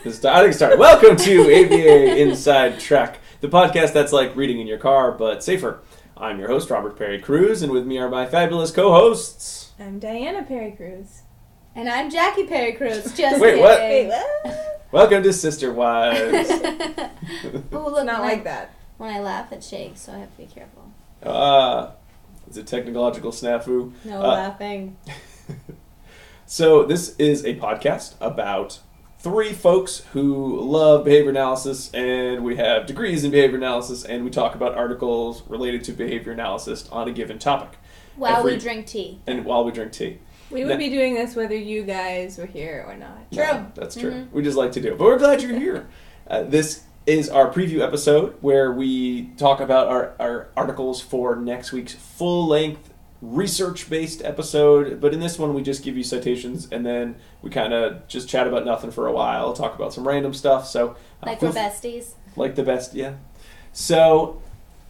I think started. Welcome to ABA Inside Track, the podcast that's like reading in your car, but safer. I'm your host, Robert Perry Cruz, and with me are my fabulous co-hosts. I'm Diana Perry Cruz. And I'm Jackie Perry Cruz. Just Wait, kidding. what? Wait, what? Welcome to Sister Wives. Ooh, look, Not like that. When I laugh, it shakes, so I have to be careful. It's a technological snafu. No laughing. So this is a podcast about three folks who love behavior analysis, and we have degrees in behavior analysis, and we talk about articles related to behavior analysis on a given topic. While we drink tea. And while we drink tea. We would be doing this whether you guys were here or not. True. No, that's true. Mm-hmm. We just like to do it. But we're glad you're here. This is our preview episode where we talk about our articles for next week's full-length research-based episode. But in this one, we just give you citations, and then we kind of just chat about nothing for a while, talk about some random stuff. So Like we're besties. Like the best, yeah. So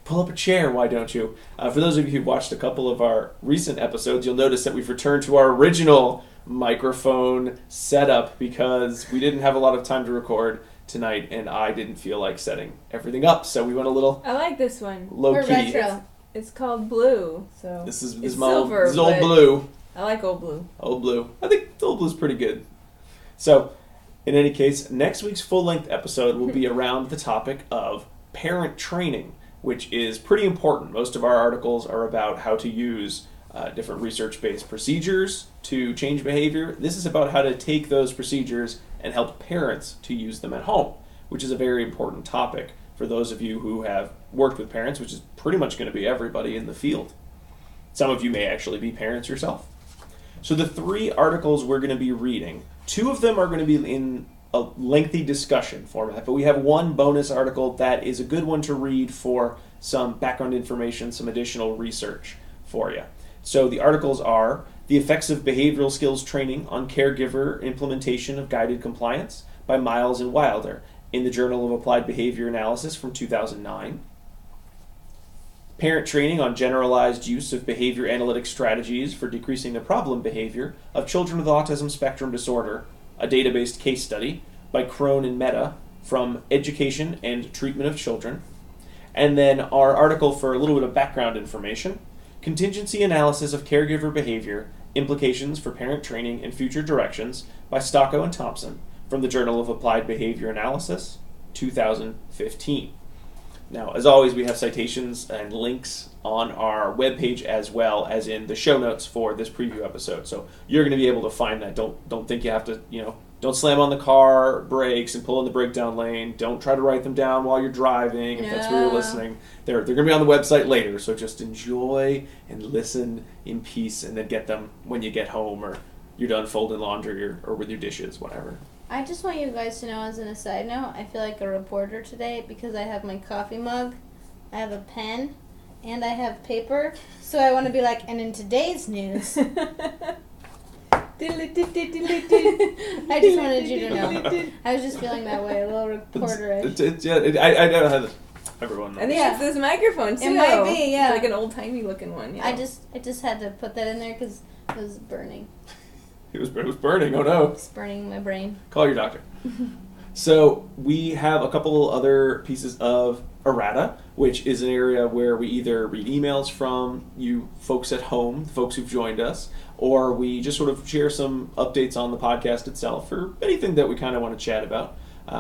pull up a chair, why don't you? For those of you who've watched a couple of our recent episodes, you'll notice that we've returned to our original microphone setup because we didn't have a lot of time to record tonight, and I didn't feel like setting everything up, so we went a little I like this one. low-key. We're retro. It's called Blue, so This is it's my old, silver, this is old but blue. I like Old Blue. Old Blue. I think Old Blue's pretty good. So, in any case, next week's full-length episode will be around the topic of parent training, which is pretty important. Most of our articles are about how to use different research-based procedures to change behavior. This is about how to take those procedures and help parents to use them at home, which is a very important topic for those of you who have worked with parents, which is pretty much going to be everybody in the field. Some of you may actually be parents yourself. So the three articles we're going to be reading, two of them are going to be in a lengthy discussion format, but we have one bonus article that is a good one to read for some background information, some additional research for you. So the articles are The Effects of Behavioral Skills Training on Caregiver Implementation of Guided Compliance by Miles and Wilder in the Journal of Applied Behavior Analysis from 2009. Parent Training on Generalized Use of Behavior Analytic Strategies for Decreasing the Problem Behavior of Children with Autism Spectrum Disorder, a Data-Based Case Study by Crone and Mehta from Education and Treatment of Children. And then our article for a little bit of background information, Contingency Analysis of Caregiver Behavior, Implications for Parent Training and Future Directions by Stocco and Thompson from the Journal of Applied Behavior Analysis, 2015. Now, as always, we have citations and links on our webpage as well as in the show notes for this preview episode. So you're going to be able to find that. Don't think you have to, don't slam on the car brakes and pull in the breakdown lane. Don't try to write them down while you're driving if that's where you're listening. They're going to be on the website later, so just enjoy and listen in peace and then get them when you get home or you're done folding laundry or with your dishes, whatever. I just want you guys to know, as an aside note, I feel like a reporter today because I have my coffee mug, I have a pen, and I have paper. So I want to be like, and in today's news... I just wanted you to know. I was just feeling that way, a little reporter-ish. I don't have everyone knows. I think it's this microphone, too. It might be, yeah. It's like an old-timey looking one, yeah. I just had to put that in there because it was burning. It was burning, oh no. It's burning my brain. Call your doctor. So we have a couple other pieces of errata, which is an area where we either read emails from you folks at home, folks who've joined us, or we just sort of share some updates on the podcast itself or anything that we kind of want to chat about.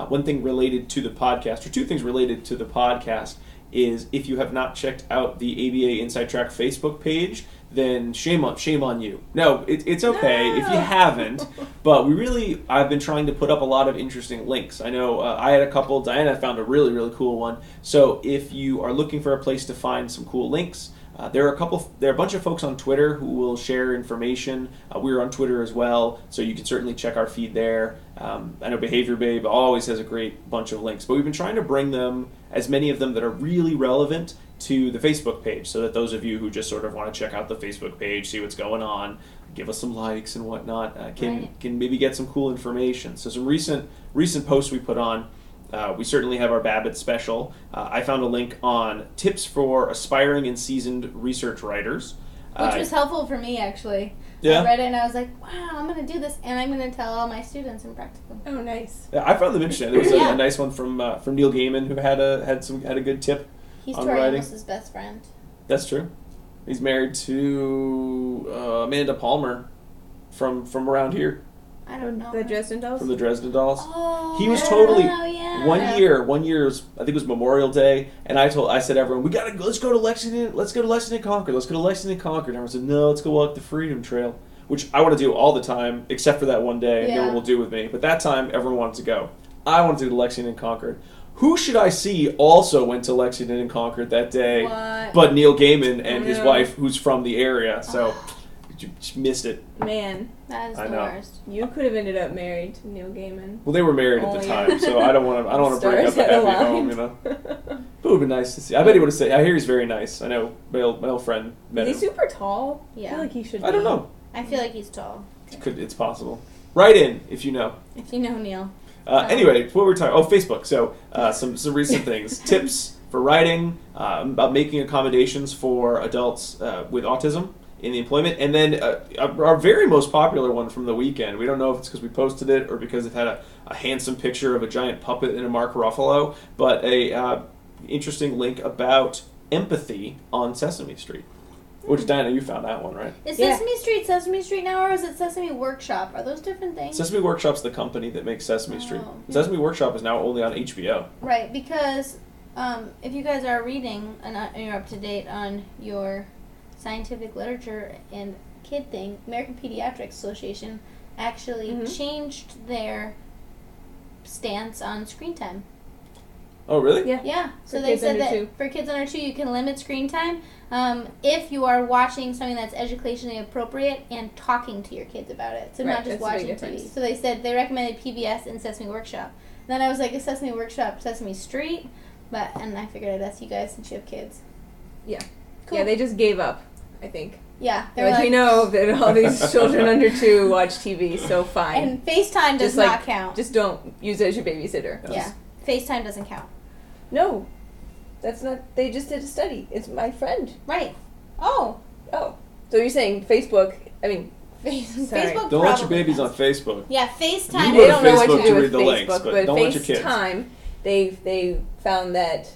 One thing related to the podcast, or two things related to the podcast, is if you have not checked out the ABA Inside Track Facebook page, then shame on you. No, it's okay if you haven't, but I've been trying to put up a lot of interesting links. I know I had a couple, Diana found a really, really cool one. So if you are looking for a place to find some cool links, there are a bunch of folks on Twitter who will share information. We're on Twitter as well, so you can certainly check our feed there. I know Behavior Babe always has a great bunch of links, but we've been trying to bring them, as many of them that are really relevant, to the Facebook page, so that those of you who just sort of want to check out the Facebook page, see what's going on, give us some likes and whatnot, can maybe get some cool information. So some recent posts we put on. We certainly have our Babbitt special. I found a link on tips for aspiring and seasoned research writers. Which was helpful for me, actually. Yeah. I read it and I was like, wow, I'm going to do this, and I'm going to tell all my students in practicum. Oh, nice. Yeah, I found them interesting. There was Yeah. a nice one from Neil Gaiman who had a good tip. He's on Tori writing. Amos's best friend. That's true. He's married to Amanda Palmer from around here, I don't know. The Dresden Dolls? from the Dresden Dolls. Oh, He was totally yeah. one year was, I think it was Memorial Day, and I said to everyone, let's go to Lexington Concord, let's go to Lexington Concord. And everyone said, no, let's go walk the Freedom Trail, which I want to do all the time except for that one day, and no Yeah. one will do with me. But that time everyone wanted to go. I wanted to do Lexington Concord. Who should I see also went to Lexington and Concord that day? What? But Neil Gaiman and his No. wife, who's from the area. So you just missed it. Man, That is I the know. worst. you could have ended up married to Neil Gaiman. Well, they were married at the Only- time, so I don't want to break up a Stars had happy aligned. home, you know. But it would have been nice to see. I bet he would have said. I hear he's very nice. I know my old friend met Is he him. super tall? I Yeah. feel like he should I don't be. know. I feel like he's tall. It's possible. Write in if you know. If you know Neil. Anyway, what were we talking? Oh, Facebook. So some recent things, tips for writing, about making accommodations for adults with autism in the employment, and then our very most popular one from the weekend. We don't know if it's because we posted it or because it had a handsome picture of a giant puppet in a Mark Ruffalo, but a interesting link about empathy on Sesame Street. Which, Diana, you found that one, right? Is Yeah. Sesame Street now, or is it Sesame Workshop? Are those different things? Sesame Workshop's the company that makes Sesame Street. Oh. Sesame Workshop is now only on HBO. Right, because if you guys are reading and you're up to date on your scientific literature and kid thing, American Pediatrics Association actually Mhm. changed their stance on screen time. Oh, really? Yeah. Yeah, so For they kids said under that 2. for kids under 2, you can limit screen time if you are watching something that's educationally appropriate and talking to your kids about it. So Right, not just that's a big watching TV. difference. So they said they recommended PBS and Sesame Workshop. Then I was like, is Sesame Workshop Sesame Street? And I figured I'd ask you guys since you have kids. Yeah. Cool. Yeah, they just gave up, I think. Yeah, they were Like, we know that all these children under 2 watch TV, so fine. And FaceTime does Just, not like, count. Just don't use it as your babysitter. Yeah, FaceTime doesn't count. No, that's not. They just did a study. It's my friend. Right. Oh. Oh, so you're saying Facebook? I mean, Sorry. Facebook. Don't let your probably babies on counts. Facebook. Yeah, You FaceTime. go they to don't know what Facebook to to do read with the Facebook, links, but don't let your kids. FaceTime, they found that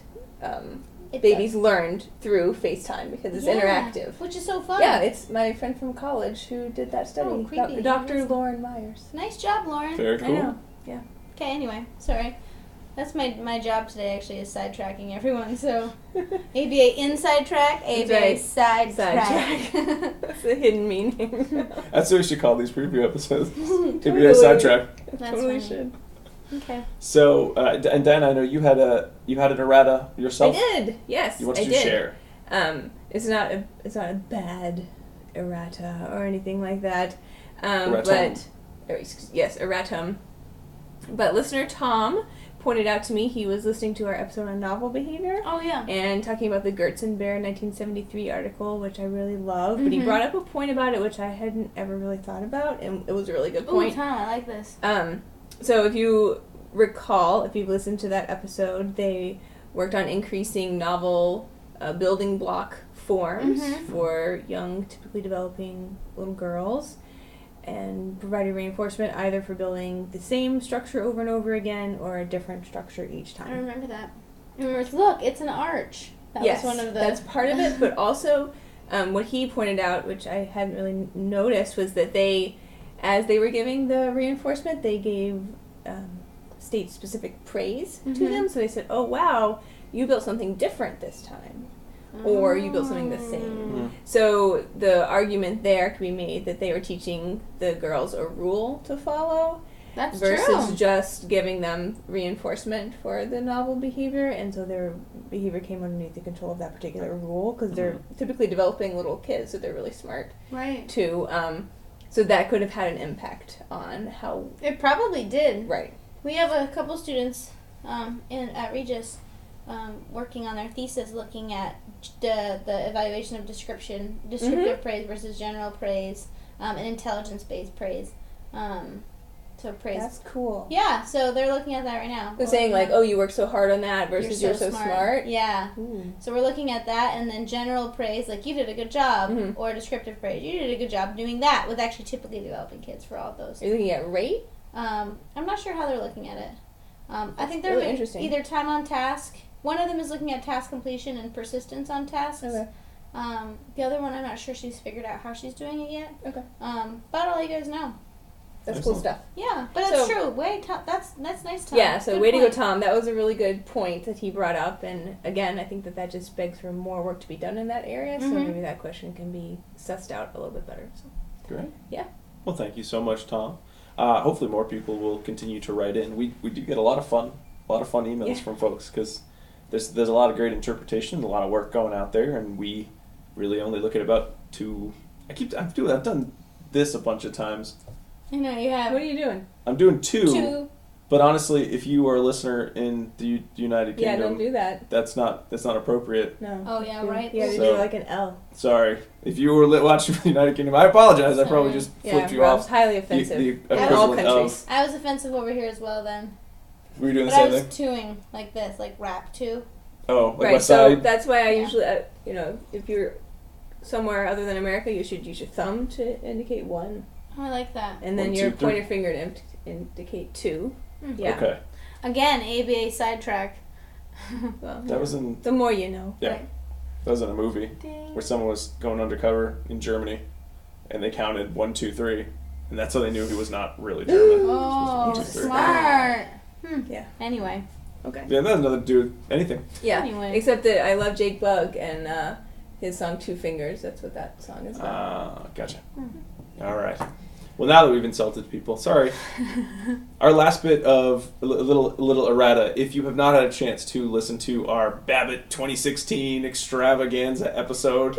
It babies learned through FaceTime because it's interactive. Which is so fun. Yeah, it's my friend from college who did that study. Oh, creepy. Dr. Lauren Myers. Nice job, Lauren. Very I cool. know. Okay, anyway, sorry. That's my job today, actually, is sidetracking everyone. So, ABA inside track, ABA right. side Sidetrack. track. That's the hidden meaning. That's what we should call these preview episodes. Totally. TBA sidetrack. That's Totally funny. should. Okay. So, and Dan, I know you had an errata yourself. I did. Yes, You want I to did. share? It's not a bad errata or anything like that. Erratum. Yes, erratum. But listener Tom pointed out to me he was listening to our episode on novel behavior Oh, yeah. and talking about the Gertzenbeer 1973 article, which I really love. But he Mhm. brought up a point about it which I hadn't ever really thought about, and it was a really good Ooh, point. Tom, I like this. So if you recall, if you've listened to that episode, they worked on increasing novel building block forms Mhm. for young, typically developing little girls, and providing reinforcement either for building the same structure over and over again or a different structure each I time. remember that. I remember, look, it's an arch. That Yes, was one of the... that's part of it, but also what he pointed out, which I hadn't really noticed, was that they, as they were giving the reinforcement, they gave state-specific praise to Mhm. them. So they said, oh, wow, you built something different this time. Or you built something the same. Mhm. So the argument there could be made that they were teaching the girls a rule to follow That's versus true. just giving them reinforcement for the novel behavior, and so their behavior came underneath the control of that particular rule because they're typically developing little kids, so they're really smart Right. too. So that could have had an impact on how It probably did. right. We have a couple students at Regis working on their thesis looking at the evaluation of descriptive praise versus general praise, and intelligence-based praise. to praise. That's cool. Yeah, so they're looking at that right now. They're saying like, oh, you worked so hard on that versus you're so smart. Yeah. Ooh. So we're looking at that, and then general praise, like you did a good job, Mm-hmm. or descriptive praise, you did a good job doing that, with actually typically developing kids for all of those. Are you looking at rate? I'm not sure how they're looking at it. I think they're really interesting. either time on task. One of them is looking at task completion and persistence on tasks. Okay. The other one, I'm not sure she's figured out how she's doing it yet. Okay. But I'll let you guys know. That's cool stuff. Yeah, but it's true. That's nice, Tom. Yeah, so Good way to go, point. Tom. That was a really good point that he brought up. And again, I think that just begs for more work to be done in that area. So Mhm. maybe that question can be sussed out a little bit better. So. Great. Yeah. Well, thank you so much, Tom. Hopefully more people will continue to write in. We do get a lot of fun emails from folks because there's a lot of great interpretation, a lot of work going out there, and we really only look at about 2. I've done this a bunch of times. I know you have. What are you doing? I'm doing 2. 2. But honestly, if you are a listener in the United Kingdom, Yeah, don't do that. that's not appropriate. No. Oh, yeah, right. You have to So- do like an L. Sorry. If you were watching from the United Kingdom, I apologize. I probably just flipped you Rob's off. highly offensive The in all equivalent countries. I was offensive over here as well then. Were you doing the But I same was thing? twoing like this, like rap 2. Oh, like Right, West so Side? that's why I Yeah. usually, if you're somewhere other than America, you should use your thumb to indicate 1, Oh, I like that. and then 1, your 2, 3. pointer finger to indicate 2. Mm. Yeah. Okay. Again, ABA sidetrack. Well, That was in the more you know. Yeah. Right. that was in a movie Ding. where someone was going undercover in Germany, and they counted 1, 2, 3, and that's how they knew he was not really German. Oh, 1, 2, 3. smart. Yeah. Anyway. Okay. Yeah, that has nothing to do with anything. Yeah. Anyway. Except that I love Jake Bugg and his song 2 Fingers. That's what that song is about. Gotcha. Mm-hmm. All right. Well, now that we've insulted people, sorry. Our last bit of a little errata. If you have not had a chance to listen to our Babbitt 2016 extravaganza episode,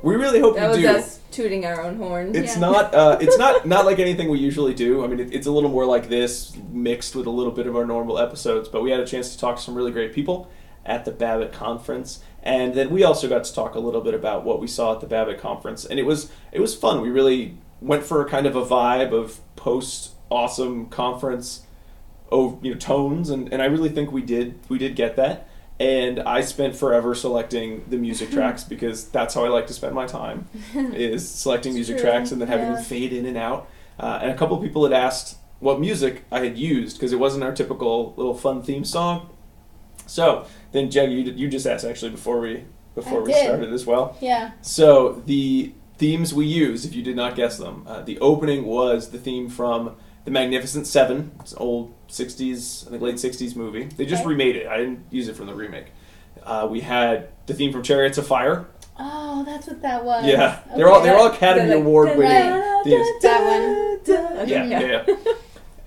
we really hope That you was do. us tooting our own horn. It's Yeah. not like anything we usually do. I mean, it's a little more like this, mixed with a little bit of our normal episodes. But we had a chance to talk to some really great people at the Babbitt conference, and then we also got to talk a little bit about what we saw at the Babbitt conference, and it was fun. We really went for a kind of a vibe of post awesome conference, tones, and I really think we did get that. And I spent forever selecting the music tracks because that's how I like to spend my time, is selecting music tracks and then having them fade in and out. And a couple of people had asked what music I had used because it wasn't our typical little fun theme song. So then, Jeg, you just asked actually before we started as well. Yeah. So the themes we used, if you did not guess them, the opening was the theme from The Magnificent Seven. It's an old 60s, I think late 60s movie. They just remade it. I didn't use it from the remake. We had the theme from Chariots of Fire. Oh, that's what that was. Yeah, Okay. they're all Academy Award winning themes. That one. Okay, Yeah.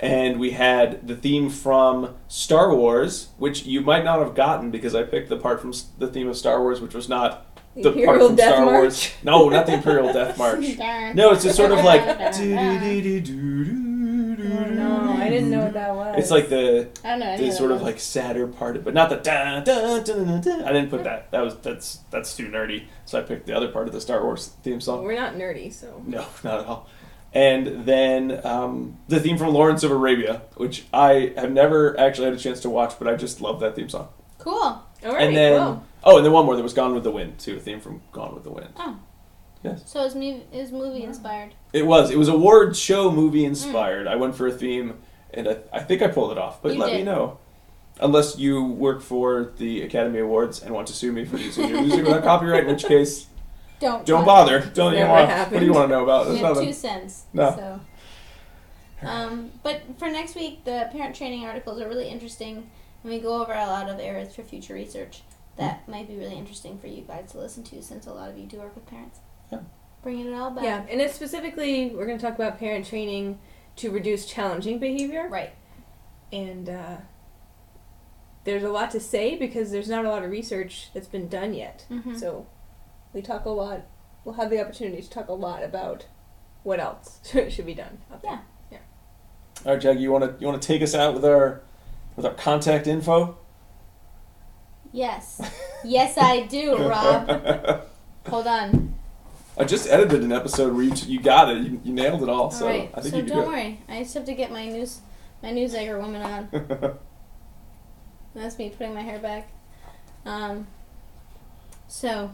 And we had the theme from Star Wars, which you might not have gotten because I picked the part from the theme of Star Wars, which was not the part Imperial from Death Star March? Wars. No, not the Imperial Death March. No, it's just sort of like. No, I didn't know what that was. It's like I don't know. the sort of like sadder part, but not the da da da da da. I didn't put that. That's too nerdy. So I picked the other part of the Star Wars theme song. We're not nerdy, so. No, not at all. And then the theme from Lawrence of Arabia, which I have never actually had a chance to watch, but I just love that theme song. Cool. All right, And then well. and then one more. There was Gone with the Wind too. A theme from Gone with the Wind. Oh. Yes. So it was movie inspired. It was award show movie inspired. I went for a theme, and I think I pulled it off. But You let did. me know. Unless you work for the Academy Awards and want to sue me for using your music without copyright, in which case, don't bother. Don't you Never want? happened. What do you want to know about? We There's have nothing. 2 cents. No. So. But for next week, the parent training articles are really interesting, and we go over a lot of areas for future research that might be really interesting for you guys to listen to, since a lot of you do work with parents. Yeah. Bringing it all back. Yeah, and it's specifically, we're going to talk about parent training to reduce challenging behavior. Right. And there's a lot to say because there's not a lot of research that's been done yet. Mm-hmm. So we talk a lot, we'll have the opportunity to talk a lot about what else should be done out there. Yeah. All right, Jag, you want to take us out with our contact info? Yes. Yes, I do, Rob. Hold on. I just edited an episode where you got it. You nailed it all. So Alright, I think so you did don't good. worry. I just have to get my newsletter woman on. That's me putting my hair back. So,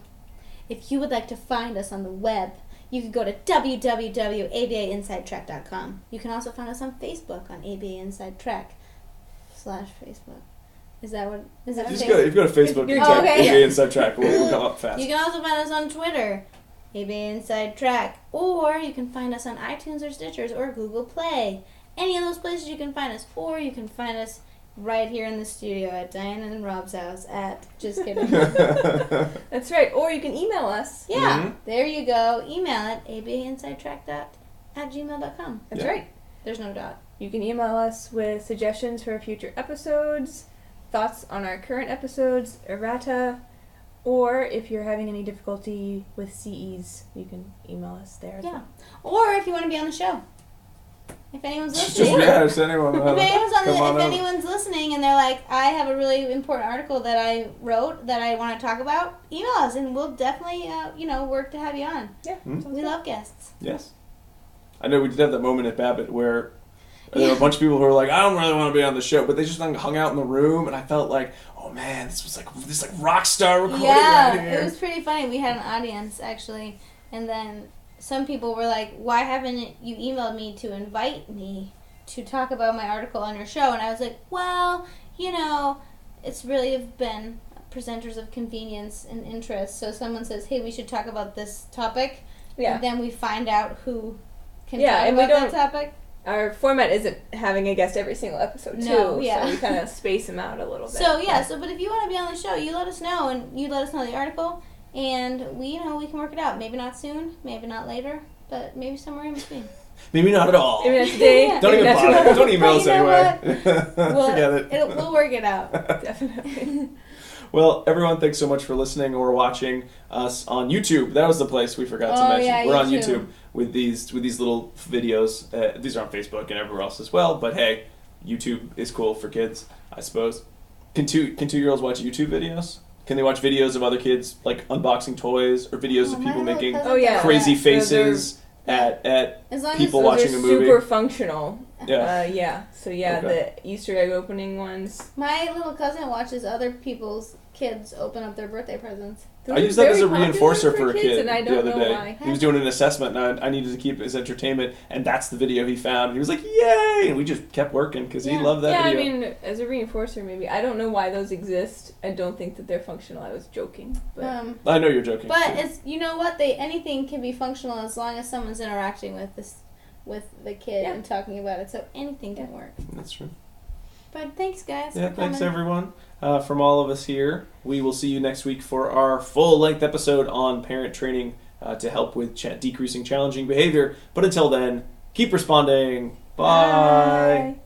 if you would like to find us on the web, you can go to www.abainsidetrack.com. You can also find us on Facebook on ABA Inside Track /Facebook. Is that what? Is that Just Facebook? go. If you go to Facebook, You're and good. type Okay. ABA Inside Track. We'll come up fast. You can also find us on Twitter, ABA Inside Track, or you can find us on iTunes or Stitchers or Google Play. Any of those places you can find us, or you can find us right here in the studio at Diane and Rob's house at just kidding. That's right. Or you can email us. Yeah, Mhm. there you go. Email at abainsidetrack@gmail.com. That's Yeah. right. There's no dot. You can email us with suggestions for future episodes, thoughts on our current episodes, errata, or if you're having any difficulty with CEs, you can email us there as Yeah. well. Or if you want to be on the show. If anyone's Just listening. just anyone. If Come on up. anyone's listening and they're like, I have a really important article that I wrote that I want to talk about, email us and we'll definitely, work to have you on. Yeah. Hmm? sounds We good. love guests. Yes. I know we did have that moment at Babbitt where there were a bunch of people who were like, I don't really want to be on the show, but they just hung out in the room, and I felt like, oh man, this was like this rock star recording right here. It was pretty funny. We had an audience actually, and then some people were like, why haven't you emailed me to invite me to talk about my article on your show? And I was like, well, it's really been presenters of convenience and interest. So someone says, hey, we should talk about this topic. Yeah. And then we find out who can Yeah, talk and we about that don't- topic. Our format isn't having a guest every single episode, too. No, yeah. So we kind of space them out a little bit. So, but if you want to be on the show, you let us know, and you let us know the article, and we can work it out. Maybe not soon, maybe not later, but maybe somewhere in between. Maybe not at all. Maybe not today. Yeah. Don't maybe even not bother. tomorrow. Don't email But us you know anyway. Forget it. We'll work it out. Definitely. Well, everyone, thanks so much for listening or watching us on YouTube. That was the place we forgot to Oh, mention. yeah, We're on YouTube. YouTube with these little videos. These are on Facebook and everywhere else as well. But hey, YouTube is cool for kids, I suppose. Can 2-year-olds watch YouTube videos? Can they watch videos of other kids like unboxing toys or videos of my people little making cousin Oh, yeah. does crazy that. faces at As long people as watching Those a are movie? super functional. Yeah. Yeah. So, yeah, Okay. the Easter egg opening ones. my little cousin watches other people's kids open up their birthday presents. Those I are used that as a very reinforcer popular for a kids, kid and I the don't other know day. why. He was doing an assessment, and I needed to keep his entertainment, and that's the video he found. He was like, "Yay!" And we just kept working because he Yeah. loved that Yeah, video. I mean, as a reinforcer, maybe. I don't know why those exist. I don't think that they're functional. I was joking. But I know you're joking. But it's anything can be functional as long as someone's interacting with the kid Yeah. and talking about it. So anything can work. That's true. But thanks, guys. Yeah, for thanks coming. everyone. From all of us here, we will see you next week for our full-length episode on parent training to help with decreasing challenging behavior. But until then, keep responding. Bye. Bye.